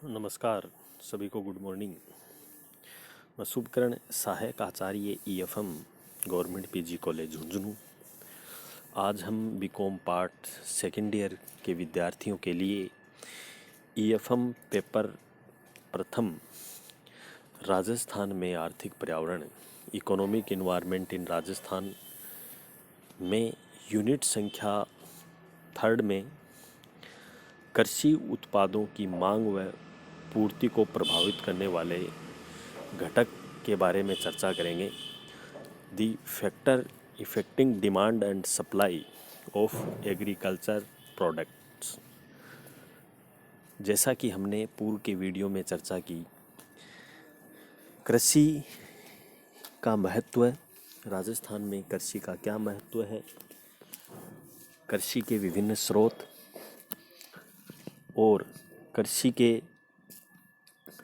नमस्कार सभी को, गुड मॉर्निंग। मैं शुभकरण सहायक आचार्य EFM government PG college Jhunjhunu. आज हम बीकॉम पार्ट सेकेंड ईयर के विद्यार्थियों के लिए ईएफएम पेपर प्रथम राजस्थान में आर्थिक पर्यावरण इकोनॉमिक इन्वायरमेंट इन राजस्थान में यूनिट संख्या थर्ड में कृषि उत्पादों की मांग व पूर्ति को प्रभावित करने वाले घटक के बारे में चर्चा करेंगे। The factor affecting demand and supply of agriculture products. जैसा कि हमने पूर्व के वीडियो में चर्चा की, कृषि का महत्व, राजस्थान में कृषि का क्या महत्व है, कृषि के विभिन्न स्रोत और कृषि के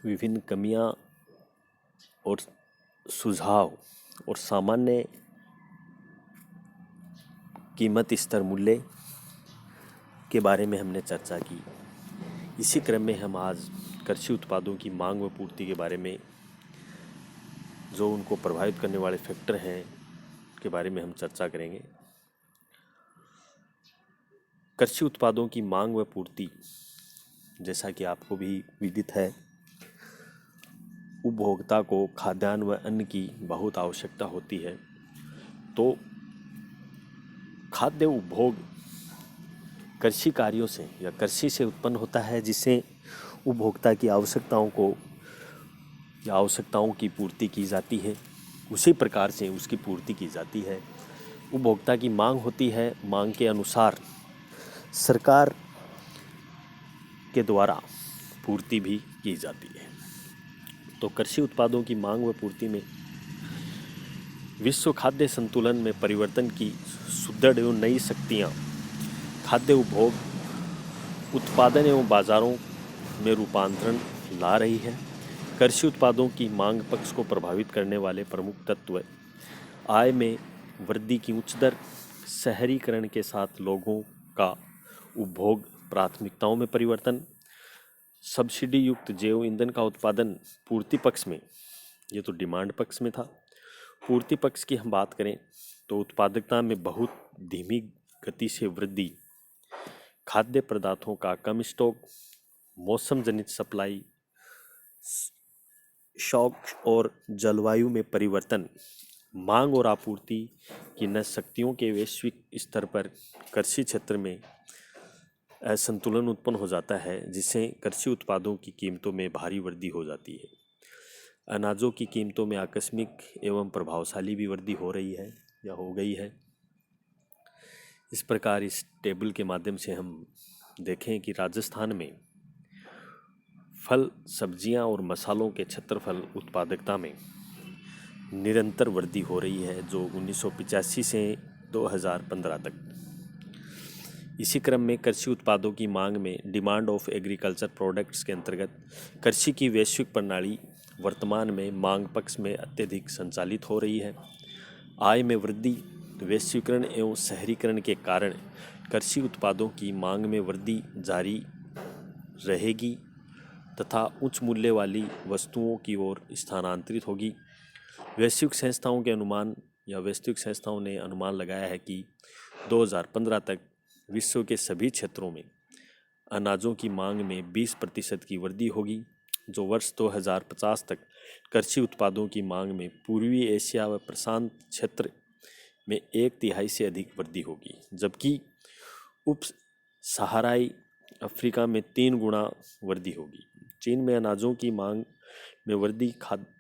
विभिन्न कमियां और सुझाव और सामान्य कीमत स्तर मूल्य के बारे में हमने चर्चा की। इसी क्रम में हम आज कृषि उत्पादों की मांग व पूर्ति के बारे में, जो उनको प्रभावित करने वाले फैक्टर हैं, के बारे में हम चर्चा करेंगे। कृषि उत्पादों की मांग व पूर्ति, जैसा कि आपको भी विदित है, उपभोक्ता को खाद्यान्न व अन्न की बहुत आवश्यकता होती है। तो खाद्य उपभोग कृषि कार्यों से या कृषि से उत्पन्न होता है, जिससे उपभोक्ता की आवश्यकताओं को या आवश्यकताओं की पूर्ति की जाती है। उसी प्रकार से उसकी पूर्ति की जाती है। उपभोक्ता की मांग होती है, मांग के अनुसार सरकार के द्वारा पूर्ति भी की जाती है। तो कृषि उत्पादों की मांग व पूर्ति में विश्व खाद्य संतुलन में परिवर्तन की सुदृढ़ एवं नई शक्तियाँ खाद्य उपभोग, उत्पादन एवं बाजारों में रूपांतरण ला रही है। कृषि उत्पादों की मांग पक्ष को प्रभावित करने वाले प्रमुख तत्व आय में वृद्धि की उच्च दर, शहरीकरण के साथ लोगों का उपभोग प्राथमिकताओं में परिवर्तन, सब्सिडी युक्त जैव ईंधन का उत्पादन पूर्ति पक्ष में, ये तो डिमांड पक्ष में था। पूर्ति पक्ष की हम बात करें तो उत्पादकता में बहुत धीमी गति से वृद्धि, खाद्य पदार्थों का कम स्टॉक, मौसम जनित सप्लाई शॉक और जलवायु में परिवर्तन, मांग और आपूर्ति की नई शक्तियों के वैश्विक स्तर पर कृषि क्षेत्र में असंतुलन उत्पन्न हो जाता है, जिससे कृषि उत्पादों की कीमतों में भारी वृद्धि हो जाती है। अनाजों की कीमतों में आकस्मिक एवं प्रभावशाली भी वृद्धि हो रही है या हो गई है। इस प्रकार इस टेबल के माध्यम से हम देखें कि राजस्थान में फल, सब्जियां और मसालों के क्षेत्रफल उत्पादकता में निरंतर वृद्धि हो रही है, जो 1985 से 2015 तक। इसी क्रम में कृषि उत्पादों की मांग में डिमांड ऑफ एग्रीकल्चर प्रोडक्ट्स के अंतर्गत कृषि की वैश्विक प्रणाली वर्तमान में मांग पक्ष में अत्यधिक संचालित हो रही है। आय में वृद्धि, वैश्वीकरण एवं शहरीकरण के कारण कृषि उत्पादों की मांग में वृद्धि जारी रहेगी तथा उच्च मूल्य वाली वस्तुओं की ओर स्थानांतरित होगी। वैश्विक संस्थाओं के अनुमान या वैश्विक संस्थाओं ने अनुमान लगाया है कि 2015 तक विश्व के सभी क्षेत्रों में अनाजों की मांग में 20% की वृद्धि होगी, जो वर्ष 2050 तक कृषि उत्पादों की मांग में पूर्वी एशिया व प्रशांत क्षेत्र में 1/3 से अधिक वृद्धि होगी, जबकि उप सहाराई अफ्रीका में 3 गुना वृद्धि होगी। चीन में अनाजों की मांग में वृद्धि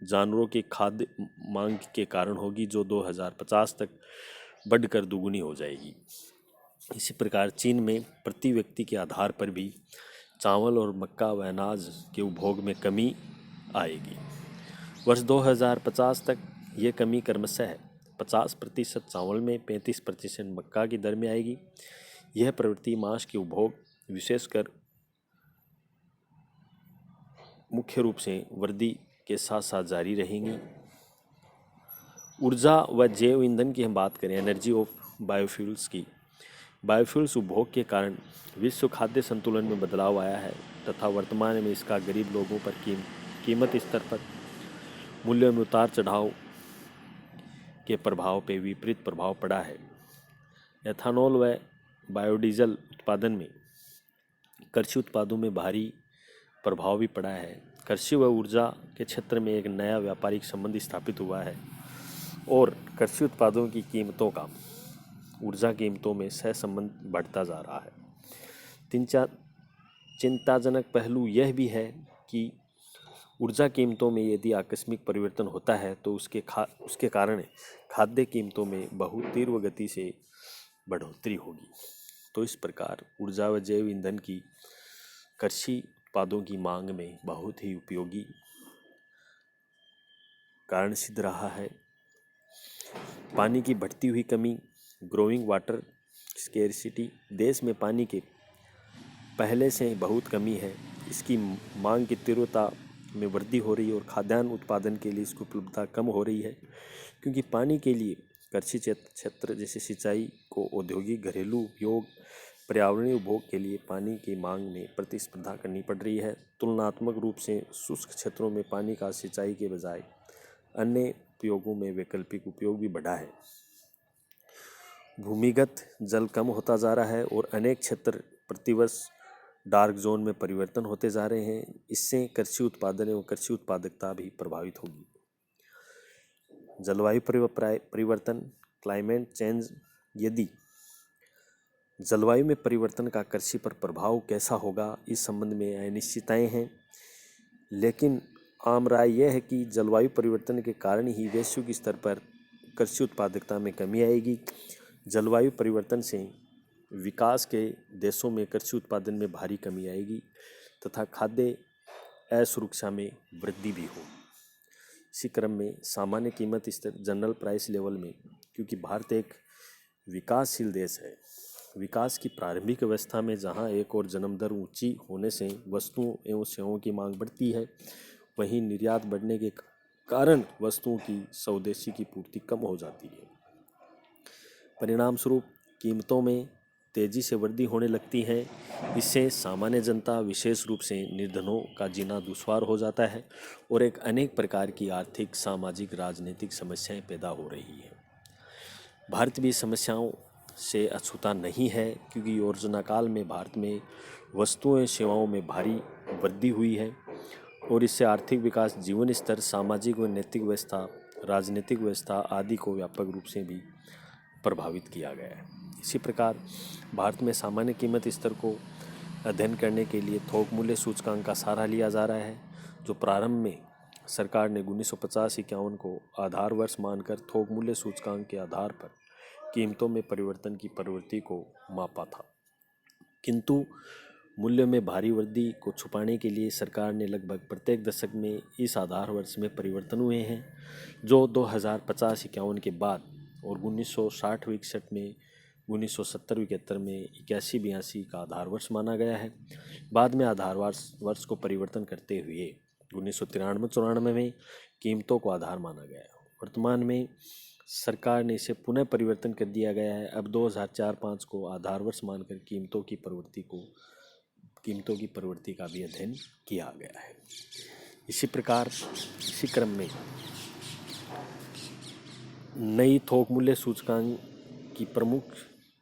जानवरों के खाद्य मांग के कारण होगी, जो 2050 तक बढ़कर दुगुनी हो जाएगी। इसी प्रकार चीन में प्रति व्यक्ति के आधार पर भी चावल और मक्का व अनाज के उपभोग में कमी आएगी। वर्ष 2050 तक ये कमी क्रमशः 50% चावल में, 35% मक्का की दर में आएगी। यह प्रवृत्ति मांस के उपभोग विशेषकर मुख्य रूप से वृद्धि के साथ साथ जारी रहेंगी। ऊर्जा व जैव ईंधन की हम बात करें, एनर्जी ऑफ बायोफ्यूल्स की, बायोफ्यूल्स उपभोग के कारण विश्व खाद्य संतुलन में बदलाव आया है। तथा वर्तमान में इसका गरीब लोगों पर कीमत स्तर पर मूल्यों में उतार चढ़ाव के प्रभाव पे विपरीत प्रभाव पड़ा है। एथेनॉल व बायोडीजल उत्पादन में कृषि उत्पादों में भारी प्रभाव भी पड़ा है। कृषि व ऊर्जा के क्षेत्र में एक नया व्यापारिक संबंध स्थापित हुआ है और कृषि उत्पादों की कीमतों का ऊर्जा कीमतों में सहसंबंध बढ़ता जा रहा है। चिंताजनक पहलू यह भी है कि ऊर्जा कीमतों में यदि आकस्मिक परिवर्तन होता है तो उसके कारण खाद्य कीमतों में बहुत तीव्र गति से बढ़ोतरी होगी। तो इस प्रकार ऊर्जा व जैव ईंधन की कृषि उत्पादों की मांग में बहुत ही उपयोगी कारण सिद्ध रहा है। पानी की बढ़ती हुई कमी, ग्रोइंग वाटर स्केर्सिटी, देश में पानी के पहले से बहुत कमी है। इसकी मांग की तीव्रता में वृद्धि हो रही है और खाद्यान्न उत्पादन के लिए इसकी उपलब्धता कम हो रही है, क्योंकि पानी के लिए कृषि क्षेत्र जैसे सिंचाई को औद्योगिक घरेलू उपयोग पर्यावरणीय उपभोग के लिए पानी की मांग में प्रतिस्पर्धा करनी पड़ रही है। तुलनात्मक रूप से शुष्क क्षेत्रों में पानी का सिंचाई के बजाय अन्य उपयोगों में वैकल्पिक उपयोग भी बढ़ा है। भूमिगत जल कम होता जा रहा है और अनेक क्षेत्र प्रतिवर्ष डार्क जोन में परिवर्तन होते जा रहे हैं। इससे कृषि उत्पादन एवं कृषि उत्पादकता भी प्रभावित होगी। जलवायु परिवर्तन, क्लाइमेट चेंज, यदि जलवायु में परिवर्तन का कृषि पर प्रभाव कैसा होगा, इस संबंध में अनिश्चितताएं हैं। लेकिन आम राय यह है कि जलवायु परिवर्तन के कारण ही वैश्विक स्तर पर कृषि उत्पादकता में कमी आएगी। जलवायु परिवर्तन से विकास के देशों में कृषि उत्पादन में भारी कमी आएगी तथा खाद्य असुरक्षा में वृद्धि भी हो। इसी क्रम में सामान्य कीमत स्तर, जनरल प्राइस लेवल में, क्योंकि भारत एक विकासशील देश है, विकास की प्रारंभिक अवस्था में जहां एक और जन्म दर ऊंची होने से वस्तुओं एवं सेवाओं की मांग बढ़ती है, वहीं निर्यात बढ़ने के कारण वस्तुओं की स्वदेशी की पूर्ति कम हो जाती है। परिणाम स्वरूप कीमतों में तेजी से वृद्धि होने लगती है। इससे सामान्य जनता, विशेष रूप से निर्धनों का जीना दुश्वार हो जाता है और एक अनेक प्रकार की आर्थिक, सामाजिक, राजनीतिक समस्याएं पैदा हो रही हैं। भारत भी समस्याओं से अछूता नहीं है, क्योंकि योजना काल में भारत में वस्तुओं एवं सेवाओं में भारी वृद्धि हुई है और इससे आर्थिक विकास, जीवन स्तर, सामाजिक व नैतिक व्यवस्था, राजनीतिक व्यवस्था आदि को व्यापक रूप से भी प्रभावित किया गया है। इसी प्रकार भारत में सामान्य कीमत स्तर को अध्ययन करने के लिए थोक मूल्य सूचकांक का सहारा लिया जा रहा है, जो प्रारंभ में सरकार ने 1950-51 को आधार वर्ष मानकर थोक मूल्य सूचकांक के आधार पर कीमतों में परिवर्तन की प्रवृत्ति को मापा था। किंतु मूल्य में भारी वृद्धि को छुपाने के लिए सरकार ने लगभग प्रत्येक दशक में इस आधार वर्ष में परिवर्तन हुए हैं, जो 2050-51 के बाद और 1960-61 में, 1970-71 में, 81-82 का आधार वर्ष माना गया है। बाद में आधार वर्ष को परिवर्तन करते हुए 1993-94 में कीमतों को आधार माना गया है। वर्तमान में सरकार ने इसे पुनः परिवर्तन कर दिया गया है। अब 2004-05 को आधार वर्ष मानकर कीमतों की प्रवृत्ति का भी अध्ययन किया गया है। इसी प्रकार इसी क्रम में नई थोक मूल्य सूचकांक की प्रमुख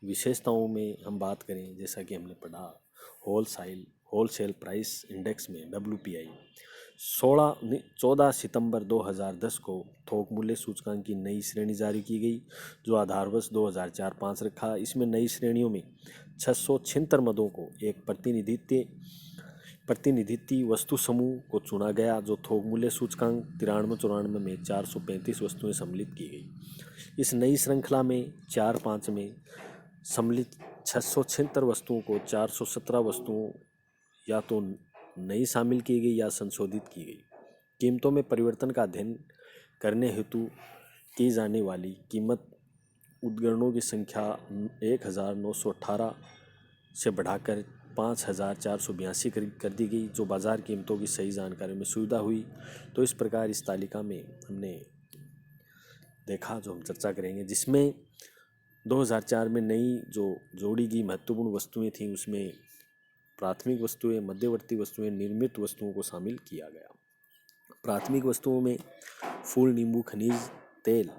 विशेषताओं में हम बात करें, जैसा कि हमने पढ़ा, होलसेल प्राइस इंडेक्स में WPI 14 सितंबर 2010 को थोक मूल्य सूचकांक की नई श्रेणी जारी की गई, जो आधार वर्ष 2004-05 रखा। इसमें नई श्रेणियों में 676 मदों को एक प्रतिनिधित्व वस्तु समूह को चुना गया, जो थोक मूल्य सूचकांक 93-94 में 435 वस्तुएं सम्मिलित की गई। इस नई श्रृंखला में 4-5 में सम्मिलित 676 वस्तुओं को 417 वस्तुओं या तो नई शामिल की गई या संशोधित की गई। कीमतों में परिवर्तन का अध्ययन करने हेतु की जाने वाली कीमत उद्धरणों की संख्या 1918 से बढ़ाकर 5482 कर दी गई, जो बाजार कीमतों की सही जानकारी में सुविधा हुई। तो इस प्रकार इस तालिका में हमने देखा, जो हम चर्चा करेंगे, जिसमें 2004 में नई जो जोड़ी गई महत्वपूर्ण वस्तुएं थीं, उसमें प्राथमिक वस्तुएं, मध्यवर्ती वस्तुएं, निर्मित वस्तुओं को शामिल किया गया। प्राथमिक वस्तुओं में फूल, नींबू, खनिज तेल।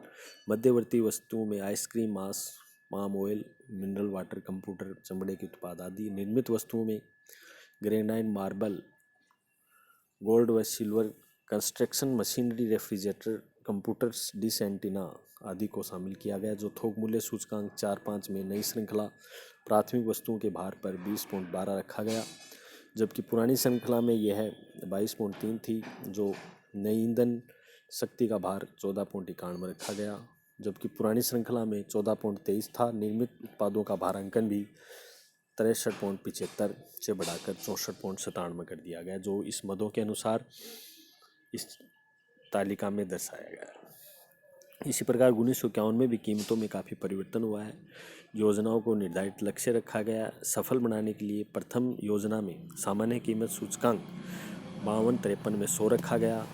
मध्यवर्ती वस्तुओं में आइसक्रीम, मांस, palm oil, mineral water, computer, चमड़े के उत्पाद आदि। निर्मित वस्तुओं में ग्रेनाइट, मार्बल, गोल्ड व silver, construction machinery, refrigerator, computers, dish antenna आदि को शामिल किया गया। जो थोक मूल्य सूचकांक 4-5 में नई श्रृंखला प्राथमिक वस्तुओं के भार पर 20.12 रखा गया, जबकि पुरानी श्रृंखला में यह 22.3 थी। जो नई ईंधन शक्ति का भार 14.91 रखा गया, जबकि पुरानी श्रृंखला में 14.23 था। निर्मित उत्पादों का भारांकन भी 63.75 से बढ़ाकर 64.97 कर दिया गया, जो इस मदों के अनुसार इस तालिका में दर्शाया गया है। इसी प्रकार 1951 में भी कीमतों में काफ़ी परिवर्तन हुआ है। योजनाओं को निर्धारित लक्ष्य रखा गया। सफल बनाने के लिए प्रथम योजना में सामान्य कीमत सूचकांक 52-53 में 100 रखा गया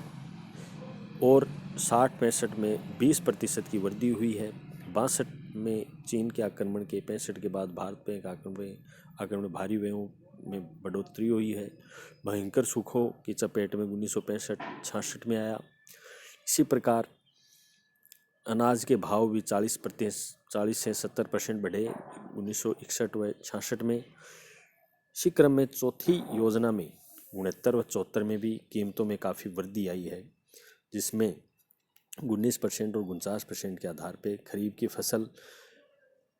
और 60-65 में 20% की वृद्धि हुई है। 62 में चीन के आक्रमण के 65 के बाद भारत पे आक्रमण भारी व्ययों में बढ़ोतरी हुई है। भयंकर सूखों की चपेट में 1965-66 में आया। इसी प्रकार अनाज के भाव भी 40 से 70% बढ़े 1961 व 66 में। इसी क्रम में चौथी योजना में 69 व 74 में भी कीमतों में काफ़ी वृद्धि आई है, जिसमें 19% और 49% के आधार पर खरीफ की फसल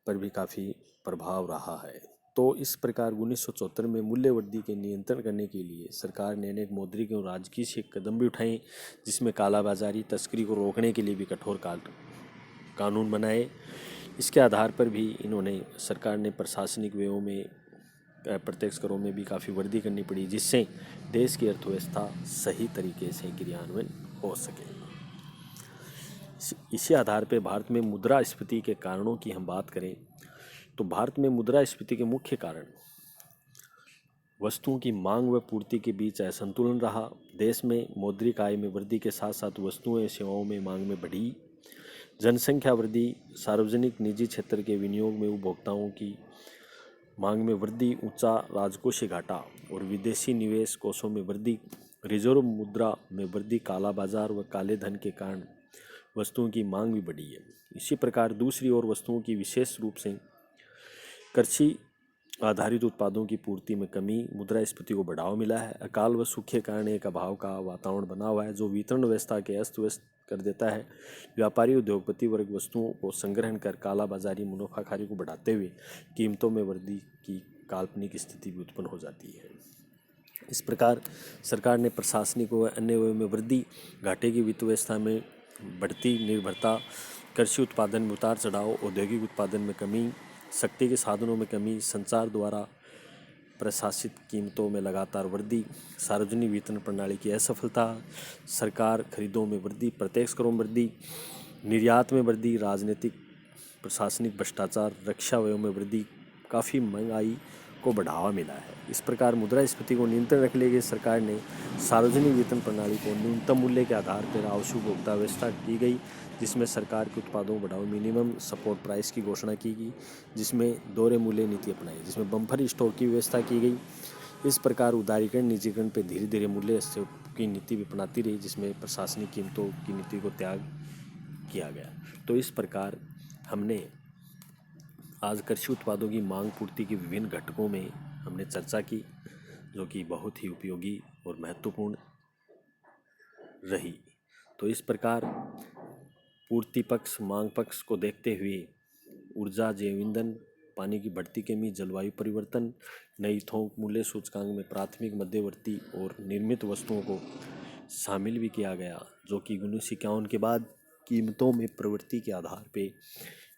पर भी काफ़ी प्रभाव रहा है। तो इस प्रकार 1974 में मूल्य वृद्धि के नियंत्रण करने के लिए सरकार ने अनेक मौद्रिक एवं राजकीय कदम भी उठाए, जिसमें कालाबाजारी, तस्करी को रोकने के लिए भी कठोर कानून बनाए। इसके आधार पर भी इन्होंने सरकार ने प्रशासनिक व्ययों में, प्रत्यक्ष करों में भी काफ़ी वृद्धि करनी पड़ी, जिससे देश की अर्थव्यवस्था सही तरीके से क्रियान्वयन हो सके। इसी आधार पर भारत में मुद्रास्फीति के कारणों की हम बात करें तो भारत में मुद्रास्फीति के मुख्य कारण वस्तुओं की मांग व पूर्ति के बीच असंतुलन रहा। देश में मौद्रिक आय में वृद्धि के साथ साथ वस्तुओं एवं सेवाओं में मांग में बढ़ी जनसंख्या वृद्धि, सार्वजनिक निजी क्षेत्र के विनियोग में उपभोक्ताओं की मांग में वृद्धि, ऊंचा राजकोषीय घाटा और विदेशी निवेश कोषों में वृद्धि, रिजर्व मुद्रा में वृद्धि, काला बाजार व काले धन के कारण वस्तुओं की मांग भी बढ़ी है। इसी प्रकार दूसरी ओर वस्तुओं की विशेष रूप से कृषि आधारित उत्पादों की पूर्ति में कमी, मुद्रास्फीति को बढ़ावा मिला है। अकाल व सूखे कारण एक अभाव का वातावरण बना हुआ है, जो वितरण व्यवस्था के अस्त व्यस्त कर देता है। व्यापारी उद्योगपति वर्ग वस्तुओं को संग्रहण कर कालाबाजारी, मुनाफाखोरी को बढ़ाते हुए कीमतों में वृद्धि की काल्पनिक स्थिति भी उत्पन्न हो जाती है। इस प्रकार सरकार ने प्रशासनिक व अन्य व्ययों में वृद्धि, घाटे की वित्त व्यवस्था में बढ़ती निर्भरता, कृषि उत्पादन में उतार चढ़ाव, औद्योगिक उत्पादन में कमी, शक्ति के साधनों में कमी, संचार द्वारा प्रशासित कीमतों में लगातार वृद्धि, सार्वजनिक वितरण प्रणाली की असफलता, सरकार खरीदों में वृद्धि, प्रत्यक्ष करों में वृद्धि, निर्यात में वृद्धि, राजनीतिक प्रशासनिक भ्रष्टाचार, रक्षा व्ययों में वृद्धि, काफ़ी महंगाई को बढ़ावा मिला है। इस प्रकार मुद्रास्फीति को नियंत्रण रखने के लिए सरकार ने सार्वजनिक वितरण प्रणाली को न्यूनतम मूल्य के आधार पर आवश्यक उपभोक्ता व्यवस्था की गई, जिसमें सरकार के उत्पादों को बढ़ावा, मिनिमम सपोर्ट प्राइस की घोषणा की गई, जिसमें दोहरे मूल्य नीति अपनाई, जिसमें बम्पर स्टॉक की व्यवस्था की गई। इस प्रकार उदारीकरण, निजीकरण पर धीरे धीरे मूल्य की नीति भी अपनाती रही, जिसमें प्रशासनिक कीमतों की नीति को त्याग किया गया। तो इस प्रकार हमने आज कृषि उत्पादों की मांग पूर्ति के विभिन्न घटकों में हमने चर्चा की, जो कि बहुत ही उपयोगी और महत्वपूर्ण रही। तो इस प्रकार पूर्ति पक्ष, मांग पक्ष को देखते हुए ऊर्जा, जैव ईंधन, पानी की बढ़ती कमी, जलवायु परिवर्तन, नई थोक मूल्य सूचकांक में प्राथमिक, मध्यवर्ती और निर्मित वस्तुओं को शामिल भी किया गया, जो कि 1951 के बाद कीमतों में प्रवृत्ति के आधार पे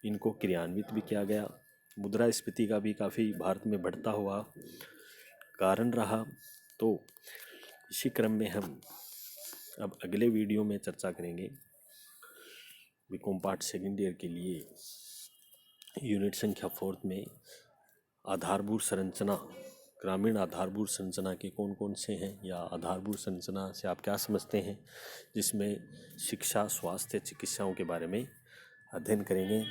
इनको क्रियान्वित भी किया गया। मुद्रास्फीति का भी काफ़ी भारत में बढ़ता हुआ कारण रहा। तो इसी क्रम में हम अब अगले वीडियो में चर्चा करेंगे बीकॉम पार्ट सेकेंड ईयर के लिए यूनिट संख्या 4 में आधारभूत संरचना, ग्रामीण आधारभूत संरचना के कौन कौन से हैं, या आधारभूत संरचना से आप क्या समझते हैं, जिसमें शिक्षा, स्वास्थ्य, चिकित्साओं के बारे में अध्ययन करेंगे।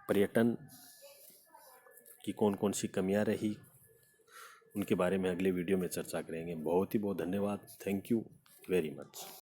पर्यटन की कौन कौन सी कमियां रही, उनके बारे में अगले वीडियो में चर्चा करेंगे। बहुत ही बहुत धन्यवाद। Thank you very much.